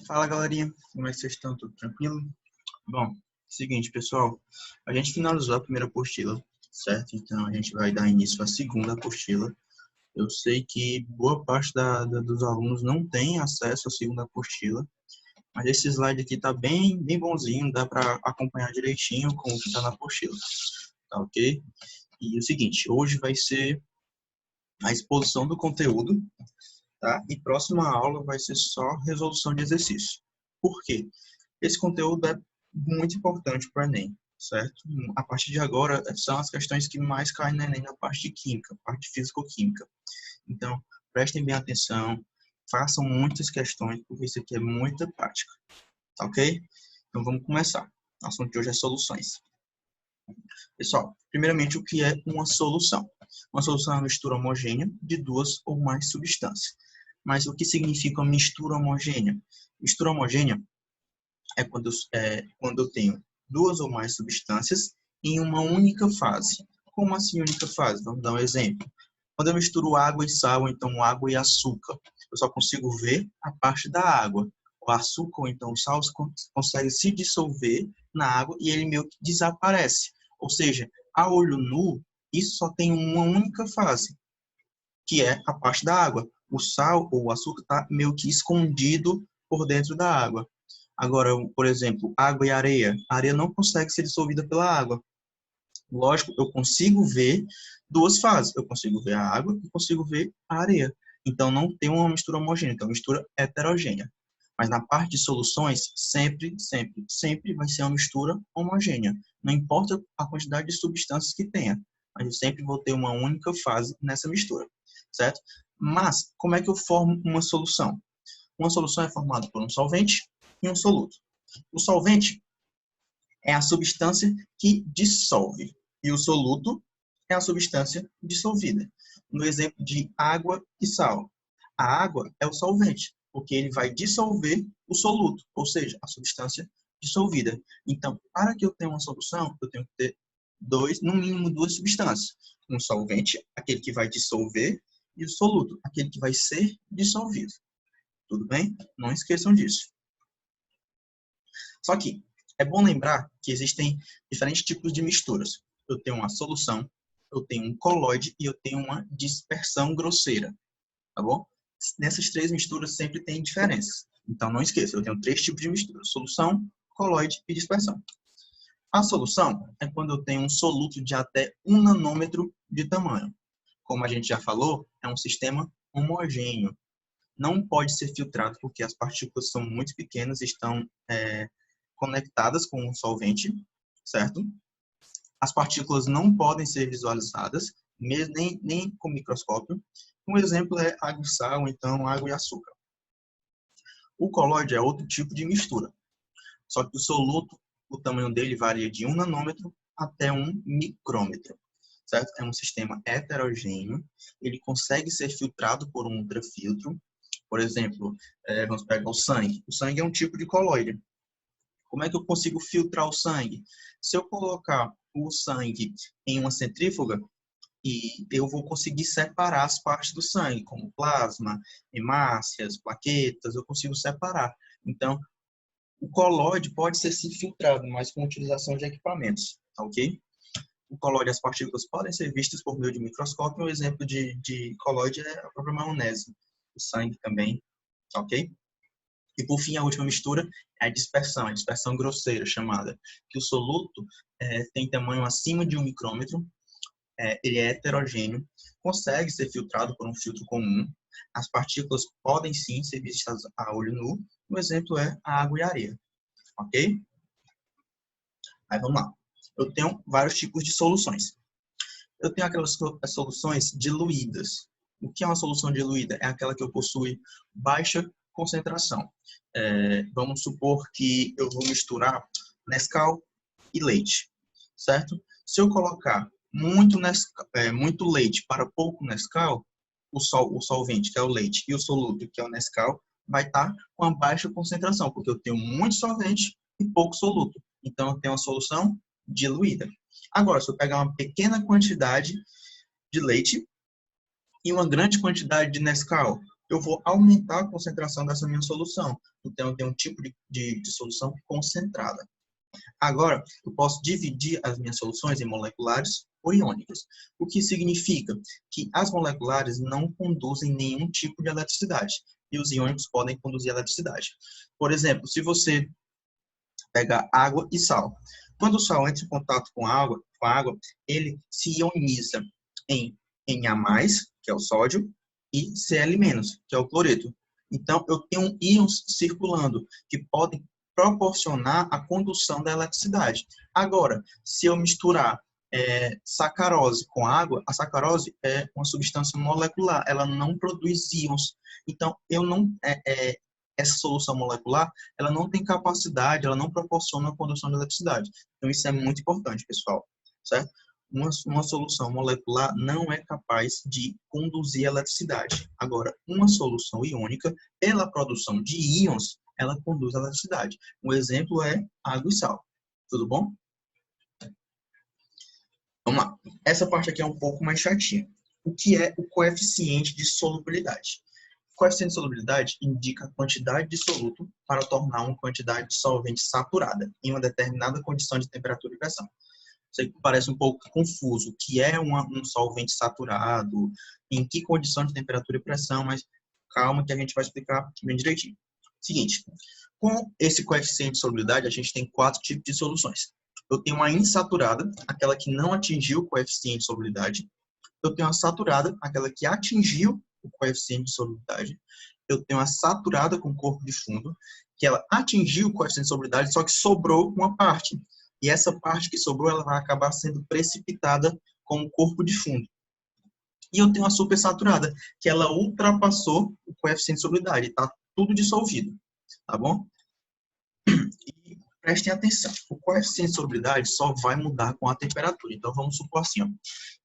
Fala, galerinha, como é que vocês estão? Tudo tranquilo? Bom, seguinte, pessoal, a gente finalizou a primeira apostila, certo? Então, a gente vai dar início à segunda apostila. Eu sei que boa parte dos alunos não tem acesso à segunda apostila, mas esse slide aqui tá bem bonzinho, dá para acompanhar direitinho com o que está na apostila, tá ok? E o seguinte, hoje vai ser a exposição do conteúdo, tá? E próxima aula vai ser só resolução de exercício. Por quê? Esse conteúdo é muito importante para o Enem, certo? A partir de agora, são as questões que mais caem no Enem na parte de química, parte de físico-química. Então, prestem bem atenção, façam muitas questões, porque isso aqui é muita prática, tá ok? Então, vamos começar. O assunto de hoje é soluções. Pessoal, primeiramente, o que é uma solução? Uma solução é uma mistura homogênea de duas ou mais substâncias. Mas o que significa uma mistura homogênea? Mistura homogênea é quando eu tenho duas ou mais substâncias em uma única fase. Como assim única fase? Vamos dar um exemplo. Quando eu misturo água e sal, então água e açúcar, eu só consigo ver a parte da água. O açúcar, ou então o sal, consegue se dissolver na água e ele meio que desaparece. Ou seja, a olho nu, isso só tem uma única fase, que é a parte da água. O sal ou o açúcar está meio que escondido por dentro da água. Agora, por exemplo, água e areia. A areia não consegue ser dissolvida pela água. Lógico, eu consigo ver duas fases. Eu consigo ver a água e consigo ver a areia. Então, não tem uma mistura homogênea, então, uma mistura heterogênea. Mas na parte de soluções, sempre vai ser uma mistura homogênea. Não importa a quantidade de substâncias que tenha, mas eu sempre vou ter uma única fase nessa mistura, certo? Mas, como é que eu formo uma solução? Uma solução é formada por um solvente e um soluto. O solvente é a substância que dissolve e o soluto é a substância dissolvida. No exemplo de água e sal, a água é o solvente, porque ele vai dissolver o soluto, ou seja, a substância dissolvida. Então, para que eu tenha uma solução, eu tenho que ter no mínimo duas substâncias. Um solvente, aquele que vai dissolver, e o soluto, aquele que vai ser dissolvido. Tudo bem? Não esqueçam disso. Só que é bom lembrar que existem diferentes tipos de misturas. Eu tenho uma solução, eu tenho um colóide e eu tenho uma dispersão grosseira, tá bom? Nessas três misturas sempre tem diferenças. Então não esqueça, eu tenho três tipos de mistura: solução, colóide e dispersão. A solução é quando eu tenho um soluto de até 1 nanômetro de tamanho. Como a gente já falou, é um sistema homogêneo. Não pode ser filtrado porque as partículas são muito pequenas e estão conectadas com o solvente, certo? As partículas não podem ser visualizadas, nem com microscópio. Um exemplo é água e sal, ou então água e açúcar. O colóide é outro tipo de mistura, só que o soluto, o tamanho dele varia de 1 nanômetro até 1 micrômetro, certo? É um sistema heterogêneo, ele consegue ser filtrado por um ultrafiltro. Por exemplo, vamos pegar o sangue. O sangue é um tipo de colóide. Como é que eu consigo filtrar o sangue? Se eu colocar o sangue em uma centrífuga, e eu vou conseguir separar as partes do sangue, como plasma, hemácias, plaquetas, eu consigo separar. Então, o colóide pode ser sim filtrado, mas com utilização de equipamentos, tá ok? O colóide, as partículas podem ser vistas por meio de microscópio. Um exemplo de colóide é a própria maionese, o sangue também, tá ok? E, por fim, a última mistura é a dispersão grosseira, chamada, que o soluto tem tamanho acima de 1 micrômetro, ele é heterogêneo, consegue ser filtrado por um filtro comum, as partículas podem sim ser vistas a olho nu, um exemplo é a água e a areia, ok? Aí vamos lá. Eu tenho vários tipos de soluções. Eu tenho aquelas soluções diluídas. O que é uma solução diluída? É aquela que possui baixa concentração. Vamos supor que eu vou misturar Nescau e leite, certo? Se eu colocar muito leite para pouco Nescau, o solvente, que é o leite, e o soluto, que é o Nescau, vai estar com a baixa concentração, porque eu tenho muito solvente e pouco soluto. Então, eu tenho uma solução diluída. Agora, se eu pegar uma pequena quantidade de leite e uma grande quantidade de Nescau, eu vou aumentar a concentração dessa minha solução. Então, eu tenho um tipo de solução concentrada. Agora, eu posso dividir as minhas soluções em moleculares ou iônicas, o que significa que as moleculares não conduzem nenhum tipo de eletricidade e os iônicos podem conduzir eletricidade. Por exemplo, se você pega água e sal, quando o sal entra em contato com a água, ele se ioniza em Na+, que é o sódio, e Cl-, que é o cloreto. Então, eu tenho íons circulando que podem proporcionar a condução da eletricidade. Agora, se eu misturar sacarose com água, a sacarose é uma substância molecular, ela não produz íons. Então, essa solução molecular, ela não tem capacidade, ela não proporciona a condução de eletricidade. Então, isso é muito importante, pessoal, certo? Uma solução molecular não é capaz de conduzir eletricidade. Agora, uma solução iônica, pela produção de íons, ela conduz a eletricidade. Um exemplo é água e sal. Tudo bom? Vamos lá. Essa parte aqui é um pouco mais chatinha. O que é o coeficiente de solubilidade? O coeficiente de solubilidade indica a quantidade de soluto para tornar uma quantidade de solvente saturada em uma determinada condição de temperatura e pressão. Sei que parece um pouco confuso, o que é um solvente saturado, em que condição de temperatura e pressão, mas calma que a gente vai explicar bem direitinho. Seguinte, com esse coeficiente de solubilidade, a gente tem 4 tipos de soluções. Eu tenho uma insaturada, aquela que não atingiu o coeficiente de solubilidade. Eu tenho a saturada, aquela que atingiu o coeficiente de solubilidade. Eu tenho a saturada com corpo de fundo, que ela atingiu o coeficiente de solubilidade, só que sobrou uma parte. E essa parte que sobrou, ela vai acabar sendo precipitada como corpo de fundo. E eu tenho a supersaturada, que ela ultrapassou o coeficiente de solubilidade, está tudo dissolvido, tá bom? E prestem atenção, o coeficiente de solubilidade só vai mudar com a temperatura. Então, vamos supor assim, ó,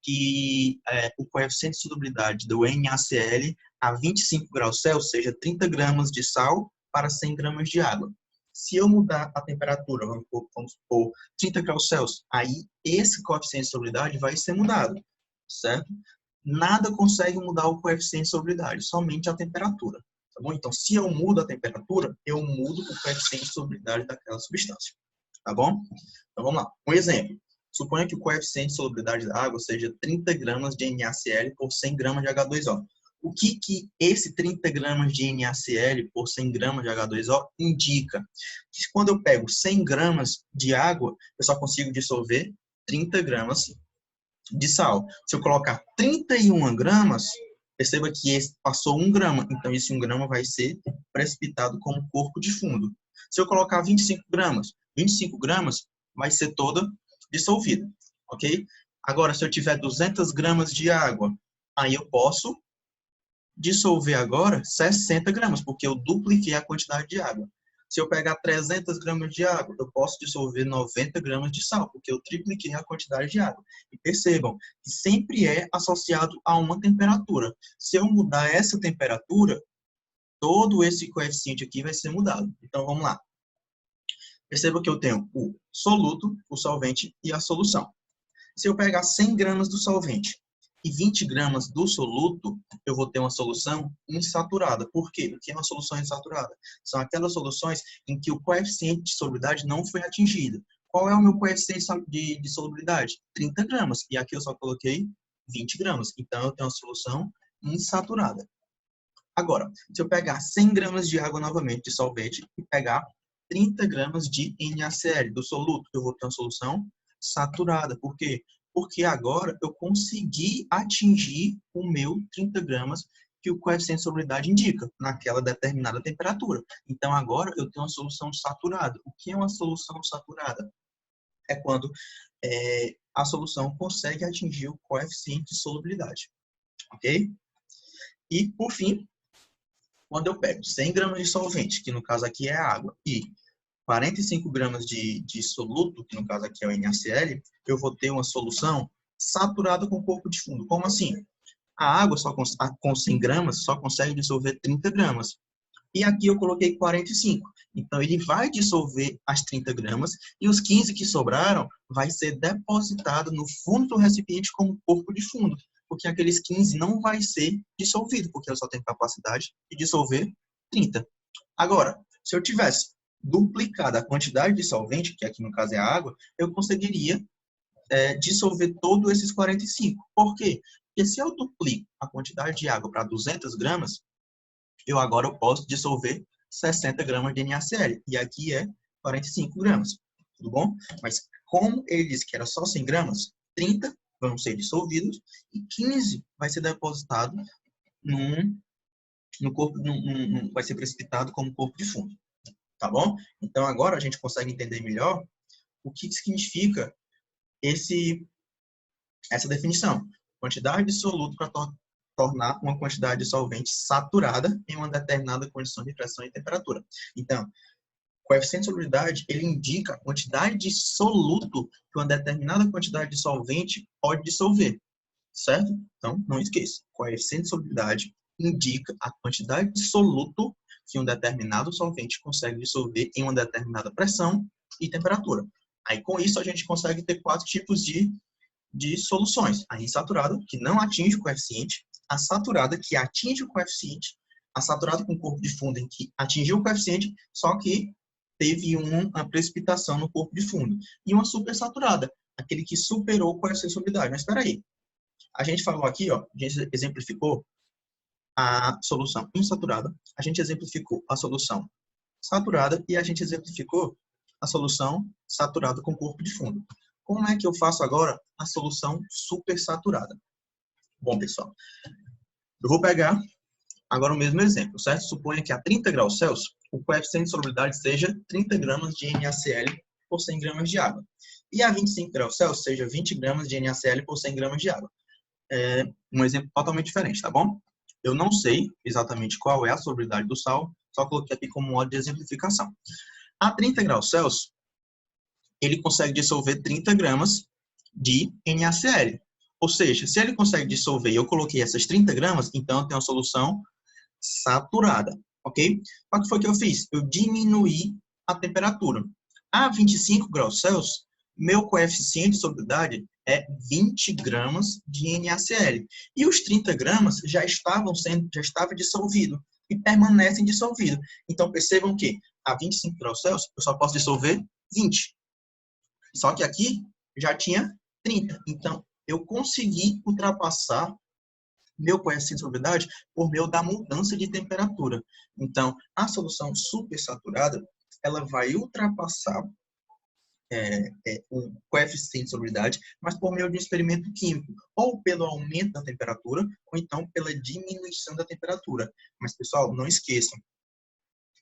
que o coeficiente de solubilidade do NaCl a 25 graus Celsius seja 30 gramas de sal para 100 gramas de água. Se eu mudar a temperatura, vamos supor 30 graus Celsius, aí esse coeficiente de solubilidade vai ser mudado, certo? Nada consegue mudar o coeficiente de solubilidade, somente a temperatura. Tá bom? Então, se eu mudo a temperatura, eu mudo o coeficiente de solubilidade daquela substância. Tá bom? Então, vamos lá. Um exemplo. Suponha que o coeficiente de solubilidade da água seja 30 gramas de NaCl por 100 gramas de H2O. O que esse 30 gramas de NaCl por 100 gramas de H2O indica? Que quando eu pego 100 gramas de água, eu só consigo dissolver 30 gramas de sal. Se eu colocar 31 gramas, perceba que esse passou 1 grama, então esse 1 grama vai ser precipitado como corpo de fundo. Se eu colocar 25 gramas vai ser toda dissolvida, ok? Agora, se eu tiver 200 gramas de água, aí eu posso dissolver agora 60 gramas, porque eu dupliquei a quantidade de água. Se eu pegar 300 gramas de água, eu posso dissolver 90 gramas de sal, porque eu tripliquei a quantidade de água. E percebam que sempre é associado a uma temperatura. Se eu mudar essa temperatura, todo esse coeficiente aqui vai ser mudado. Então, vamos lá. Perceba que eu tenho o soluto, o solvente e a solução. Se eu pegar 100 gramas do solvente e 20 gramas do soluto, eu vou ter uma solução insaturada. Por quê? O que é uma solução insaturada? São aquelas soluções em que o coeficiente de solubilidade não foi atingido. Qual é o meu coeficiente de solubilidade? 30 gramas. E aqui eu só coloquei 20 gramas. Então, eu tenho uma solução insaturada. Agora, se eu pegar 100 gramas de água novamente, de solvente, e pegar 30 gramas de NaCl, do soluto, eu vou ter uma solução saturada. Por quê? Porque agora eu consegui atingir o meu 30 gramas que o coeficiente de solubilidade indica, naquela determinada temperatura. Então, agora eu tenho uma solução saturada. O que é uma solução saturada? É quando a solução consegue atingir o coeficiente de solubilidade. Ok? E, por fim, quando eu pego 100 gramas de solvente, que no caso aqui é água, e 45 gramas de soluto, que no caso aqui é o NaCl, eu vou ter uma solução saturada com corpo de fundo. Como assim? A água com 100 gramas só consegue dissolver 30 gramas. E aqui eu coloquei 45. Então, ele vai dissolver as 30 gramas e os 15 que sobraram vai ser depositado no fundo do recipiente como corpo de fundo. porque aqueles 15 não vai ser dissolvido, porque eu só tenho capacidade de dissolver 30. Agora, se eu tivesse duplicado a quantidade de solvente, que aqui no caso é a água, eu conseguiria dissolver todos esses 45. Por quê? Porque se eu duplico a quantidade de água para 200 gramas, eu posso dissolver 60 gramas de NaCl. E aqui é 45 gramas. Tudo bom? Mas como ele disse que era só 100 gramas, 30 vão ser dissolvidos e 15 vai ser depositado no corpo, vai ser precipitado como corpo de fundo. Tá bom? Então agora a gente consegue entender melhor o que significa essa definição. Quantidade de soluto para tornar uma quantidade de solvente saturada em uma determinada condição de pressão e temperatura. Então, coeficiente de solubilidade, ele indica a quantidade de soluto que uma determinada quantidade de solvente pode dissolver, certo? Então, não esqueça, coeficiente de solubilidade indica a quantidade de soluto que um determinado solvente consegue dissolver em uma determinada pressão e temperatura. Aí, com isso, a gente consegue ter 4 tipos de soluções. A insaturada, que não atinge o coeficiente, a saturada, que atinge o coeficiente, a saturada com corpo de fundo, em que atingiu o coeficiente, só que teve uma precipitação no corpo de fundo. E uma supersaturada, aquele que superou o coeficiente de solubilidade. Mas espera aí. A gente falou aqui, ó, a gente exemplificou a solução insaturada, a gente exemplificou a solução saturada e a gente exemplificou a solução saturada com corpo de fundo. Como é que eu faço agora a solução supersaturada? Bom, pessoal, eu vou pegar agora o mesmo exemplo, certo? Suponha que a 30 graus Celsius, o coeficiente de solubilidade seja 30 gramas de NaCl por 100 gramas de água. E a 25 graus Celsius seja 20 gramas de NaCl por 100 gramas de água. É um exemplo totalmente diferente, tá bom? Eu não sei exatamente qual é a solubilidade do sal, só coloquei aqui como modo de exemplificação. A 30 graus Celsius, ele consegue dissolver 30 gramas de NaCl. Ou seja, se ele consegue dissolver e eu coloquei essas 30 gramas, então eu tenho uma solução saturada, ok? O que foi que eu fiz? Eu diminuí a temperatura. A 25 graus Celsius, meu coeficiente de solubilidade é 20 gramas de NaCl. E os 30 gramas já estava dissolvido e permanecem dissolvidos. Então, percebam que a 25 graus Celsius eu só posso dissolver 20. Só que aqui já tinha 30. Então, eu consegui ultrapassar meu coeficiente de solubilidade por meio da mudança de temperatura. Então, a solução supersaturada, ela vai ultrapassar o coeficiente de solubilidade, mas por meio de um experimento químico, ou pelo aumento da temperatura, ou então pela diminuição da temperatura. Mas, pessoal, não esqueçam,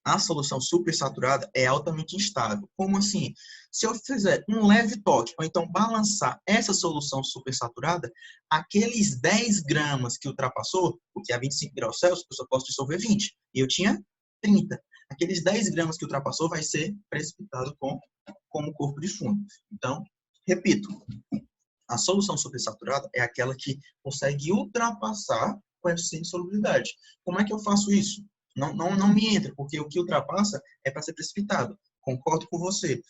a solução supersaturada é altamente instável. Como assim? Se eu fizer um leve toque, ou então balançar essa solução supersaturada, aqueles 10 gramas que ultrapassou, porque a 25 graus Celsius, eu só posso dissolver 20, e eu tinha 30. Aqueles 10 gramas que ultrapassou vai ser precipitado como corpo de fundo. Então, repito, a solução supersaturada é aquela que consegue ultrapassar o coeficiente de solubilidade. Como é que eu faço isso? Não me entra, porque o que ultrapassa é para ser precipitado. Concordo com você.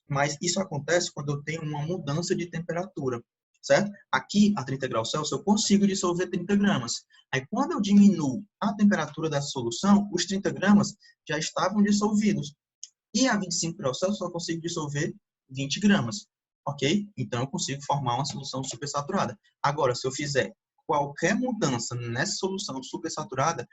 Mas isso acontece quando eu tenho uma mudança de temperatura, certo? Aqui, a 30 graus Celsius, eu consigo dissolver 30 gramas. Aí, quando eu diminuo a temperatura da solução, os 30 gramas já estavam dissolvidos. E a 25 graus Celsius, eu só consigo dissolver 20 gramas, ok? Então, eu consigo formar uma solução supersaturada. Agora, se eu fizer qualquer mudança nessa solução supersaturada,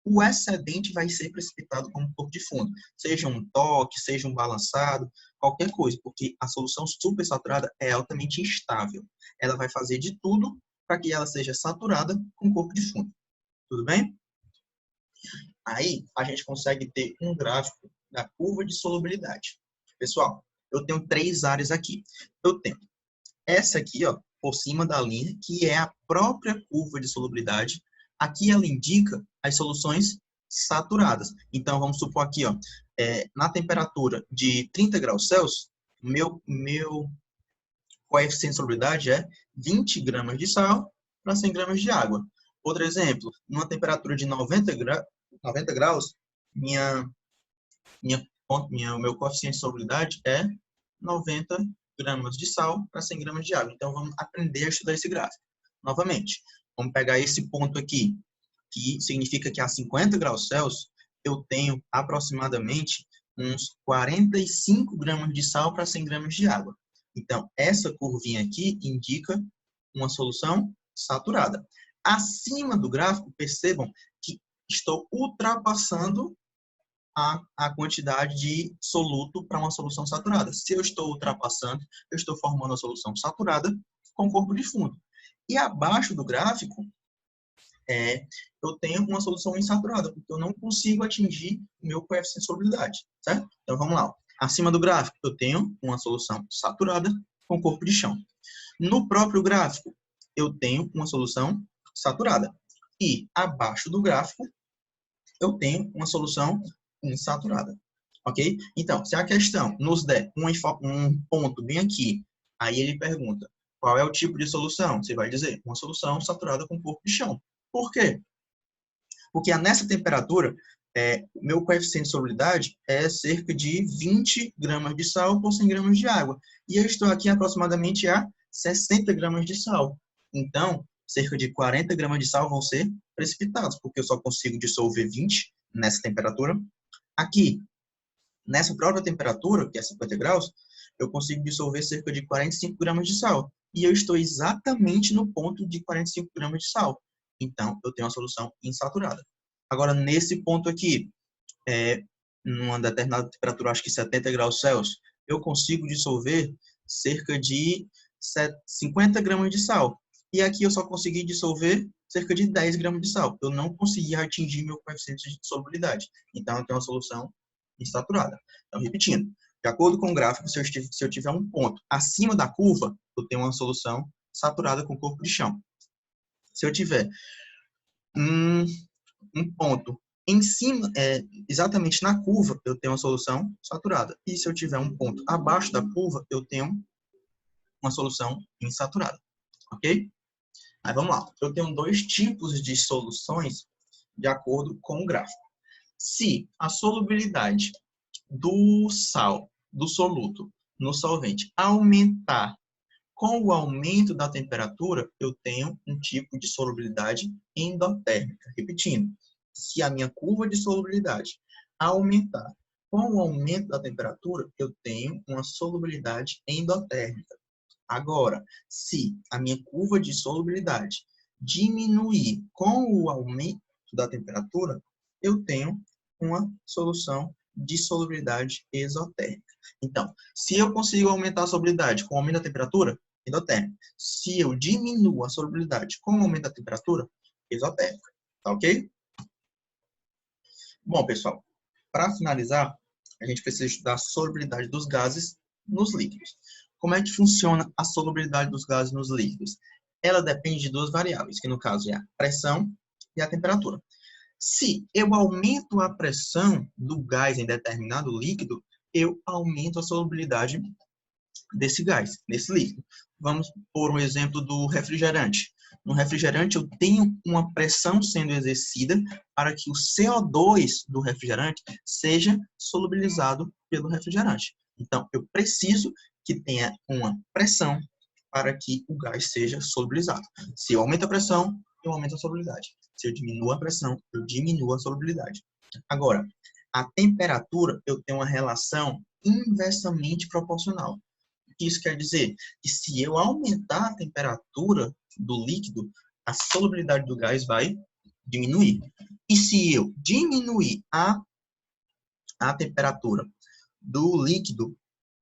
o excedente vai ser precipitado como corpo de fundo. Seja um toque, seja um balançado, qualquer coisa, porque a solução supersaturada é altamente instável. Ela vai fazer de tudo para que ela seja saturada com corpo de fundo. Tudo bem? Aí, a gente consegue ter um gráfico da curva de solubilidade. Pessoal, eu tenho 3 áreas aqui. Eu tenho essa aqui, ó, por cima da linha, que é a própria curva de solubilidade. Aqui ela indica as soluções saturadas. Então, vamos supor aqui, ó, na temperatura de 30 graus Celsius, meu coeficiente de solubilidade é 20 gramas de sal para 100 gramas de água. Outro exemplo, numa temperatura de 90 graus, meu coeficiente de solubilidade é 90 gramas de sal para 100 gramas de água. Então, vamos aprender a estudar esse gráfico. Novamente, Vamos pegar esse ponto aqui, que significa que a 50 graus Celsius eu tenho aproximadamente uns 45 gramas de sal para 100 gramas de água. Então, essa curvinha aqui indica uma solução saturada. Acima do gráfico, percebam que estou ultrapassando a quantidade de soluto para uma solução saturada. Se eu estou ultrapassando, eu estou formando uma solução saturada com corpo de fundo. E abaixo do gráfico, eu tenho uma solução insaturada, porque eu não consigo atingir o meu coeficiente de solubilidade, certo? Então, vamos lá. Acima do gráfico, eu tenho uma solução saturada com corpo de chão. No próprio gráfico, eu tenho uma solução saturada. E abaixo do gráfico, eu tenho uma solução insaturada. Ok? Então, se a questão nos der um ponto bem aqui, aí ele pergunta qual é o tipo de solução? Você vai dizer uma solução saturada com corpo de chão. Por quê? Porque nessa temperatura, o meu coeficiente de solubilidade é cerca de 20 gramas de sal por 100 gramas de água. E eu estou aqui aproximadamente a 60 gramas de sal. Então, cerca de 40 gramas de sal vão ser precipitados, porque eu só consigo dissolver 20 nessa temperatura. Aqui, nessa própria temperatura, que é 50 graus, eu consigo dissolver cerca de 45 gramas de sal. E eu estou exatamente no ponto de 45 gramas de sal. Então, eu tenho uma solução insaturada. Agora, nesse ponto aqui, numa determinada temperatura, acho que 70 graus Celsius, eu consigo dissolver cerca de 50 gramas de sal. E aqui eu só consegui dissolver cerca de 10 gramas de sal. Eu não consegui atingir meu coeficiente de solubilidade. Então, eu tenho uma solução insaturada. Então, repetindo, de acordo com o gráfico, se eu tiver um ponto acima da curva, eu tenho uma solução saturada com corpo de chão. Se eu tiver um ponto em cima, exatamente na curva, eu tenho uma solução saturada. E se eu tiver um ponto abaixo da curva, eu tenho uma solução insaturada. Ok? Aí vamos lá. Eu tenho dois tipos de soluções de acordo com o gráfico. Se a solubilidade do sal, do soluto, no solvente, aumentar com o aumento da temperatura, eu tenho um tipo de solubilidade endotérmica. Repetindo, se a minha curva de solubilidade aumentar com o aumento da temperatura, eu tenho uma solubilidade endotérmica. Agora, se a minha curva de solubilidade diminuir com o aumento da temperatura, eu tenho uma solução de solubilidade exotérmica. Então, se eu consigo aumentar a solubilidade com o aumento da temperatura, endotérmica. Se eu diminuo a solubilidade com o aumento da temperatura, exotérmica. Tá ok? Bom, pessoal, para finalizar, a gente precisa estudar a solubilidade dos gases nos líquidos. Como é que funciona a solubilidade dos gases nos líquidos? Ela depende de duas variáveis, que no caso é a pressão e a temperatura. Se eu aumento a pressão do gás em determinado líquido, eu aumento a solubilidade desse gás, desse líquido. Vamos por um exemplo do refrigerante. No refrigerante, eu tenho uma pressão sendo exercida para que o CO2 do refrigerante seja solubilizado pelo refrigerante. Então, eu preciso que tenha uma pressão para que o gás seja solubilizado. Se eu aumento a pressão, eu aumento a solubilidade. Se eu diminuo a pressão, eu diminuo a solubilidade. Agora, a temperatura, eu tenho uma relação inversamente proporcional. O que isso quer dizer? Que se eu aumentar a temperatura do líquido, a solubilidade do gás vai diminuir. E se eu diminuir a temperatura do líquido,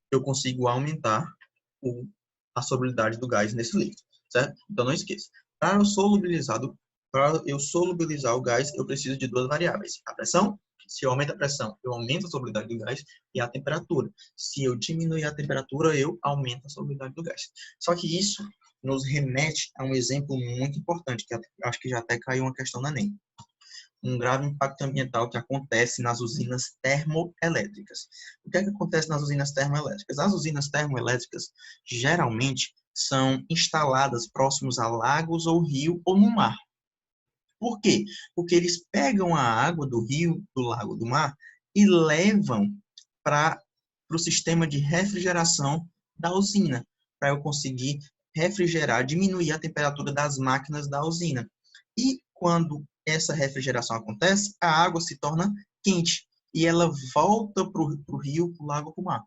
eu consigo aumentar a solubilidade do gás nesse líquido, certo? Então, não esqueça. Para eu solubilizar o gás, eu preciso de duas variáveis. A pressão, se eu aumento a pressão, eu aumento a solubilidade do gás, e a temperatura. Se eu diminuir a temperatura, eu aumento a solubilidade do gás. Só que isso nos remete a um exemplo muito importante, que acho que já até caiu uma questão na ENEM. Um grave impacto ambiental que acontece nas usinas termoelétricas. O que é que acontece nas usinas termoelétricas? As usinas termoelétricas, geralmente, são instaladas próximos a lagos ou rio ou no mar. Por quê? Porque eles pegam a água do rio, do lago, do mar e levam para o sistema de refrigeração da usina, para eu conseguir refrigerar, diminuir a temperatura das máquinas da usina. E quando essa refrigeração acontece, a água se torna quente e ela volta para o rio, para o lago, para o mar.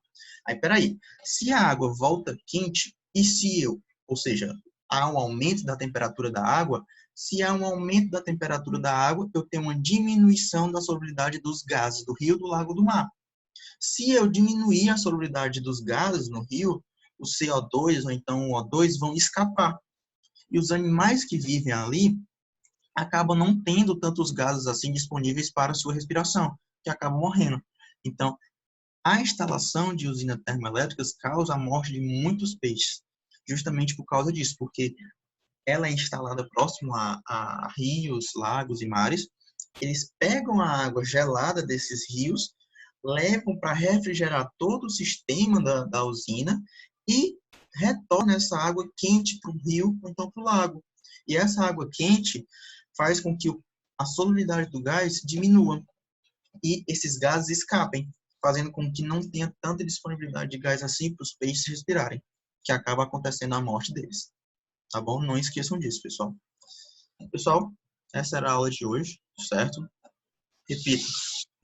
Aí, peraí, se a água volta quente, e se ou seja, há um aumento da temperatura da água, se há um aumento da temperatura da água, eu tenho uma diminuição da solubilidade dos gases do rio, do lago, do mar. Se eu diminuir a solubilidade dos gases no rio, o CO2 ou então o O2 vão escapar. E os animais que vivem ali acabam não tendo tantos gases assim disponíveis para sua respiração, que acabam morrendo. Então, a instalação de usinas termoelétricas causa a morte de muitos peixes, justamente por causa disso, porque ela é instalada próximo a rios, lagos e mares. Eles pegam a água gelada desses rios, levam para refrigerar todo o sistema da usina e retorna essa água quente para o rio, ou então para o lago. E essa água quente faz com que a solubilidade do gás diminua e esses gases escapem, fazendo com que não tenha tanta disponibilidade de gás assim para os peixes respirarem, que acaba acontecendo a morte deles. Tá bom? Não esqueçam disso, pessoal. Pessoal, essa era a aula de hoje, certo? Repito,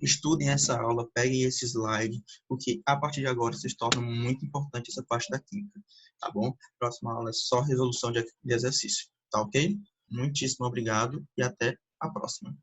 estudem essa aula, peguem esse slide, porque a partir de agora se torna muito importante essa parte da química, tá bom? Próxima aula é só resolução de exercício, tá ok? Muitíssimo obrigado e até a próxima.